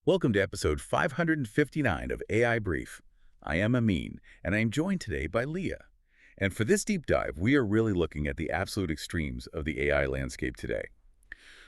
Welcome to episode 559 of AI Brief. I am Amin, and I am joined today by Leah. And for this deep dive, we are really looking at the absolute extremes of the AI landscape today.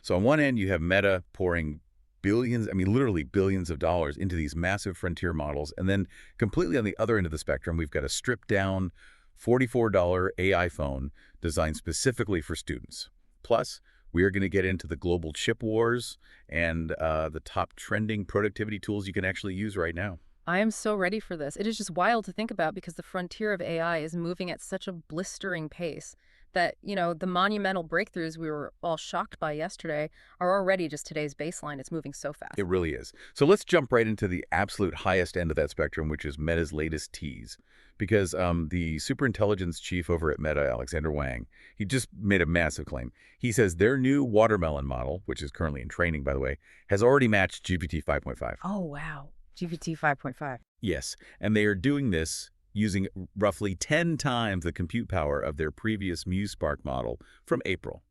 So on one end, you have Meta pouring billions, literally billions of dollars into these massive frontier models. And then completely on the other end of the spectrum, we've got a stripped-down $44 AI phone designed specifically for students. Plus, we are going to get into the global chip wars and the top trending productivity tools you can actually use right now. I am so ready for this. It is just wild to think about because the frontier of AI is moving at such a blistering pace that, the monumental breakthroughs we were all shocked by yesterday are already just today's baseline. It's moving so fast. It really is. So let's jump right into the absolute highest end of that spectrum, which is Meta's latest tease. Because the superintelligence chief over at Meta, Alexander Wang, he just made a massive claim. He says their new watermelon model, which is currently in training, by the way, has already matched GPT-5.5. Oh, wow. GPT-5.5. Yes, and they are doing this using roughly 10 times the compute power of their previous MuseSpark model from April.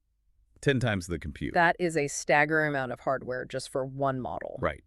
10 times the compute. That is a staggering amount of hardware just for one model. Right.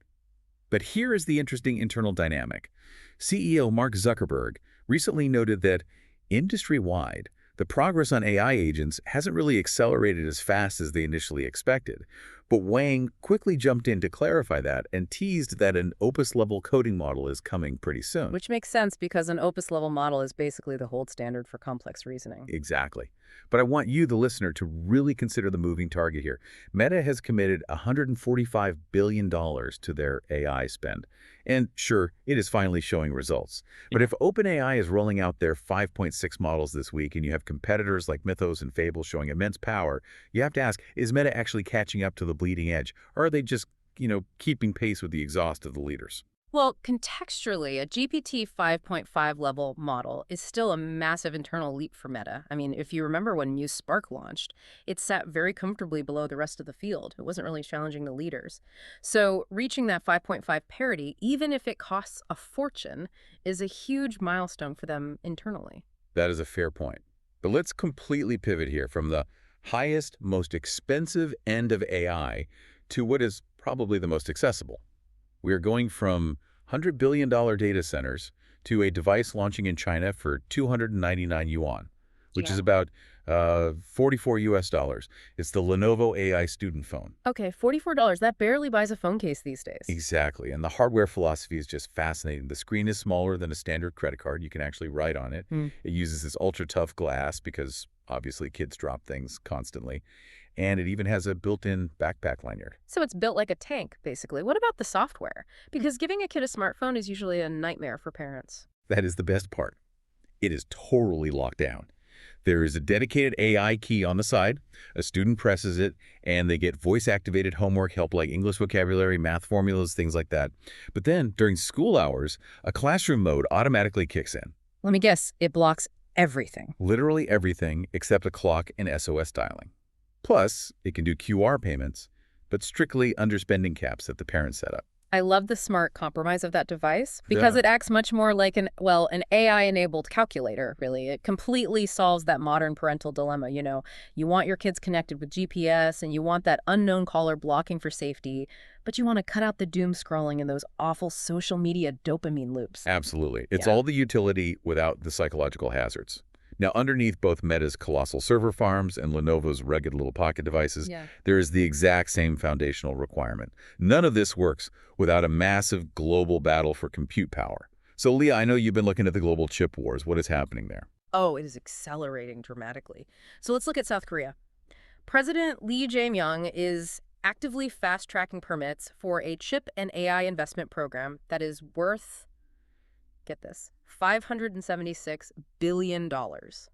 But here is the interesting internal dynamic. CEO Mark Zuckerberg recently noted that industry-wide, the progress on AI agents hasn't really accelerated as fast as they initially expected. But Wang quickly jumped in to clarify that and teased that an Opus-level coding model is coming pretty soon. Which makes sense because an Opus-level model is basically the gold standard for complex reasoning. Exactly. But I want you, the listener, to really consider the moving target here. Meta has committed $145 billion to their AI spend. And sure, it is finally showing results. But if OpenAI is rolling out their 5.6 models this week and you have competitors like Mythos and Fable showing immense power, you have to ask, is Meta actually catching up to the bleeding edge? Or are they just, keeping pace with the exhaust of the leaders? Well, contextually, a GPT-5.5 level model is still a massive internal leap for Meta. If you remember when MuseSpark launched, it sat very comfortably below the rest of the field. It wasn't really challenging the leaders. So reaching that 5.5 parity, even if it costs a fortune, is a huge milestone for them internally. That is a fair point. But let's completely pivot here from the highest, most expensive end of AI to what is probably the most accessible. We are going from $100 billion data centers to a device launching in China for 299 yuan, which is about 44 US dollars. It's the Lenovo AI student phone. Okay, $44. That barely buys a phone case these days. Exactly. And the hardware philosophy is just fascinating. The screen is smaller than a standard credit card. You can actually write on it. It uses this ultra-tough glass because obviously kids drop things constantly. And it even has a built-in backpack lanyard. So it's built like a tank, basically. What about the software? Because giving a kid a smartphone is usually a nightmare for parents. That is the best part. It is totally locked down. There is a dedicated AI key on the side. A student presses it, and they get voice-activated homework help like English vocabulary, math formulas, things like that. But then, during school hours, a classroom mode automatically kicks in. Let me guess, it blocks everything. Literally everything except a clock and SOS dialing. Plus, it can do QR payments, but strictly under spending caps that the parents set up. I love the smart compromise of that device because it acts much more like an AI-enabled calculator, really. It completely solves that modern parental dilemma. You want your kids connected with GPS and you want that unknown caller blocking for safety, but you want to cut out the doom scrolling and those awful social media dopamine loops. Absolutely. It's all the utility without the psychological hazards. Now, underneath both Meta's colossal server farms and Lenovo's rugged little pocket devices, there is the exact same foundational requirement. None of this works without a massive global battle for compute power. So, Leah, I know you've been looking at the global chip wars. What is happening there? Oh, it is accelerating dramatically. So let's look at South Korea. President Lee Jae-myung is actively fast-tracking permits for a chip and AI investment program that is worth, get this, $576 billion.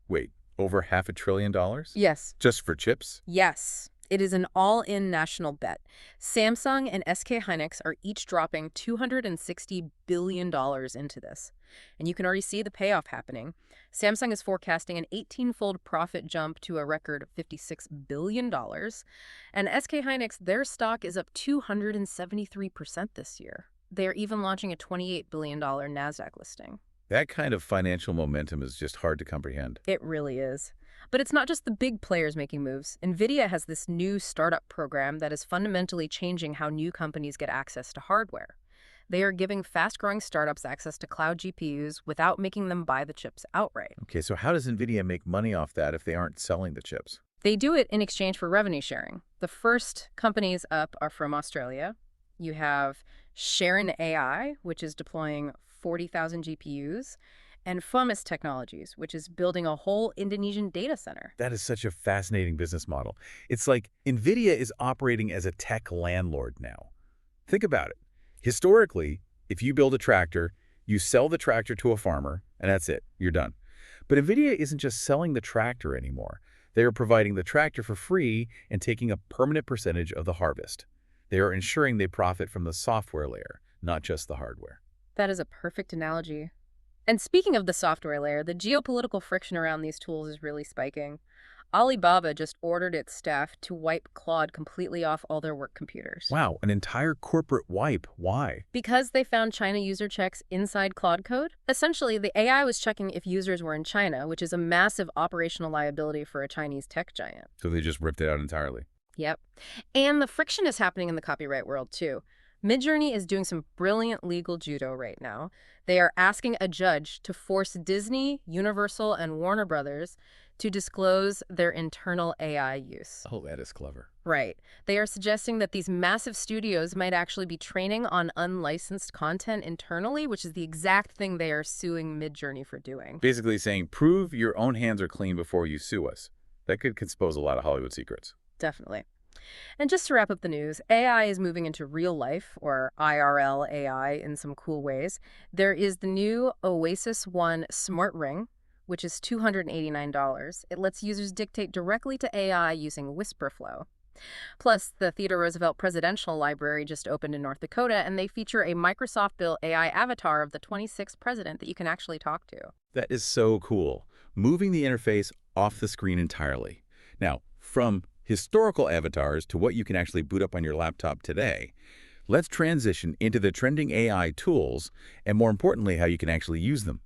Wait, over $500 billion? Yes. Just for chips? Yes. It is an all-in national bet. Samsung and SK Hynix are each dropping $260 billion into this. And you can already see the payoff happening. Samsung is forecasting an 18-fold profit jump to a record of $56 billion. And SK Hynix, their stock is up 273% this year. They are even launching a $28 billion NASDAQ listing. That kind of financial momentum is just hard to comprehend. It really is. But it's not just the big players making moves. Nvidia has this new startup program that is fundamentally changing how new companies get access to hardware. They are giving fast-growing startups access to cloud GPUs without making them buy the chips outright. Okay, so how does Nvidia make money off that if they aren't selling the chips? They do it in exchange for revenue sharing. The first companies up are from Australia. You have Sharon AI, which is deploying 40,000 GPUs, and Fumus Technologies, which is building a whole Indonesian data center. That is such a fascinating business model. It's like Nvidia is operating as a tech landlord now. Think about it. Historically, if you build a tractor, you sell the tractor to a farmer, and that's it. You're done. But Nvidia isn't just selling the tractor anymore. They are providing the tractor for free and taking a permanent percentage of the harvest. They are ensuring they profit from the software layer, not just the hardware. That is a perfect analogy. And speaking of the software layer, the geopolitical friction around these tools is really spiking. Alibaba just ordered its staff to wipe Claude completely off all their work computers. Wow, an entire corporate wipe. Why? Because they found China user checks inside Claude code. Essentially, the AI was checking if users were in China, which is a massive operational liability for a Chinese tech giant. So they just ripped it out entirely. Yep. And the friction is happening in the copyright world, too. Midjourney is doing some brilliant legal judo right now. They are asking a judge to force Disney, Universal, and Warner Brothers to disclose their internal AI use. Oh, that is clever. Right. They are suggesting that these massive studios might actually be training on unlicensed content internally, which is the exact thing they are suing Midjourney for doing. Basically saying, prove your own hands are clean before you sue us. That could expose a lot of Hollywood secrets. Definitely. And just to wrap up the news, AI is moving into real life, or IRL AI, in some cool ways. There is the new Oasis One smart ring, which is $289. It lets users dictate directly to AI using WhisperFlow. Plus, the Theodore Roosevelt Presidential Library just opened in North Dakota, and they feature a Microsoft-built AI avatar of the 26th president that you can actually talk to. That is so cool. Moving the interface off the screen entirely. Now, from historical avatars to what you can actually boot up on your laptop today, let's transition into the trending AI tools and, more importantly, how you can actually use them.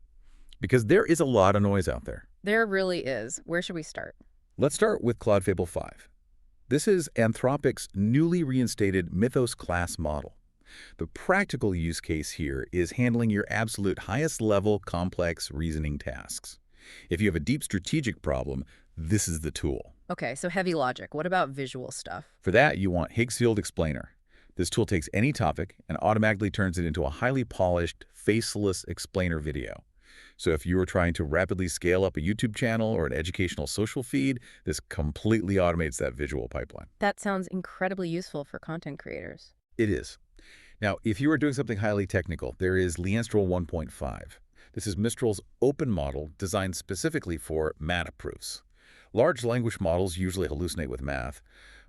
Because there is a lot of noise out there. There really is. Where should we start? Let's start with Claude Fable 5. This is Anthropic's newly reinstated Mythos class model. The practical use case here is handling your absolute highest level complex reasoning tasks. If you have a deep strategic problem, this is the tool. Okay, so heavy logic. What about visual stuff? For that, you want Higgsfield Explainer. This tool takes any topic and automatically turns it into a highly polished, faceless explainer video. So if you are trying to rapidly scale up a YouTube channel or an educational social feed, this completely automates that visual pipeline. That sounds incredibly useful for content creators. It is. Now, if you are doing something highly technical, there is Leanstral 1.5. This is Mistral's open model designed specifically for math proofs. Large language models usually hallucinate with math,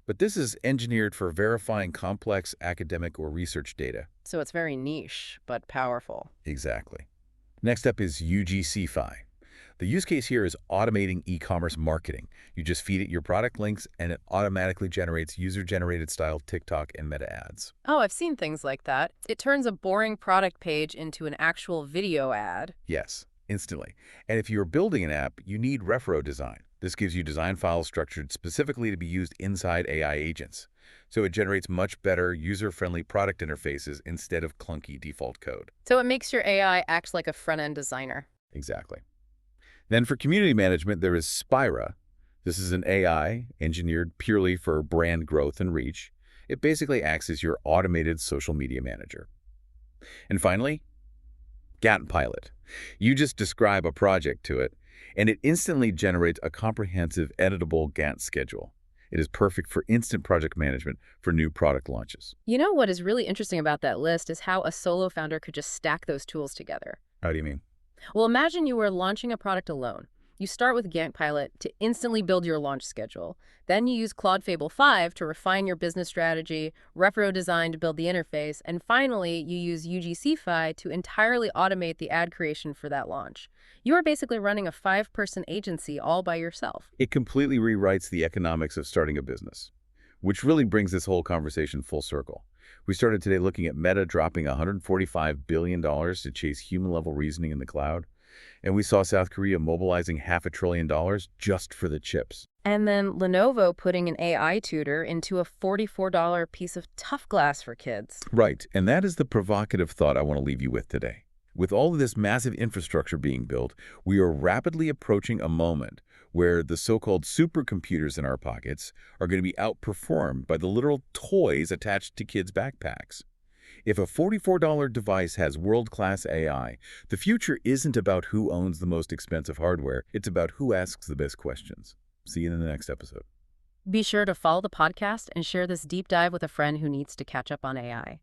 but this is engineered for verifying complex academic or research data. So it's very niche, but powerful. Exactly. Next up is UGCfy. The use case here is automating e-commerce marketing. You just feed it your product links, and it automatically generates user-generated style TikTok and Meta ads. Oh, I've seen things like that. It turns a boring product page into an actual video ad. Yes, instantly. And if you're building an app, you need Refero Design. This gives you design files structured specifically to be used inside AI agents. So it generates much better, user-friendly product interfaces instead of clunky default code. So it makes your AI act like a front-end designer. Exactly. Then for community management, there is Spira. This is an AI engineered purely for brand growth and reach. It basically acts as your automated social media manager. And finally, GanttPilot. You just describe a project to it, and it instantly generates a comprehensive, editable Gantt schedule. It is perfect for instant project management for new product launches. You know what is really interesting about that list is how a solo founder could just stack those tools together. How do you mean? Well, imagine you were launching a product alone. You start with GanttPilot to instantly build your launch schedule. Then you use Claude Fable 5 to refine your business strategy, Refero Design to build the interface, and finally, you use UGCfy to entirely automate the ad creation for that launch. You are basically running a 5-person agency all by yourself. It completely rewrites the economics of starting a business, which really brings this whole conversation full circle. We started today looking at Meta dropping $145 billion to chase human-level reasoning in the cloud. And we saw South Korea mobilizing $500 billion just for the chips. And then Lenovo putting an AI tutor into a $44 piece of tough glass for kids. Right, and that is the provocative thought I want to leave you with today. With all of this massive infrastructure being built, we are rapidly approaching a moment where the so-called supercomputers in our pockets are going to be outperformed by the literal toys attached to kids' backpacks. If a $44 device has world-class AI, the future isn't about who owns the most expensive hardware, it's about who asks the best questions. See you in the next episode. Be sure to follow the podcast and share this deep dive with a friend who needs to catch up on AI.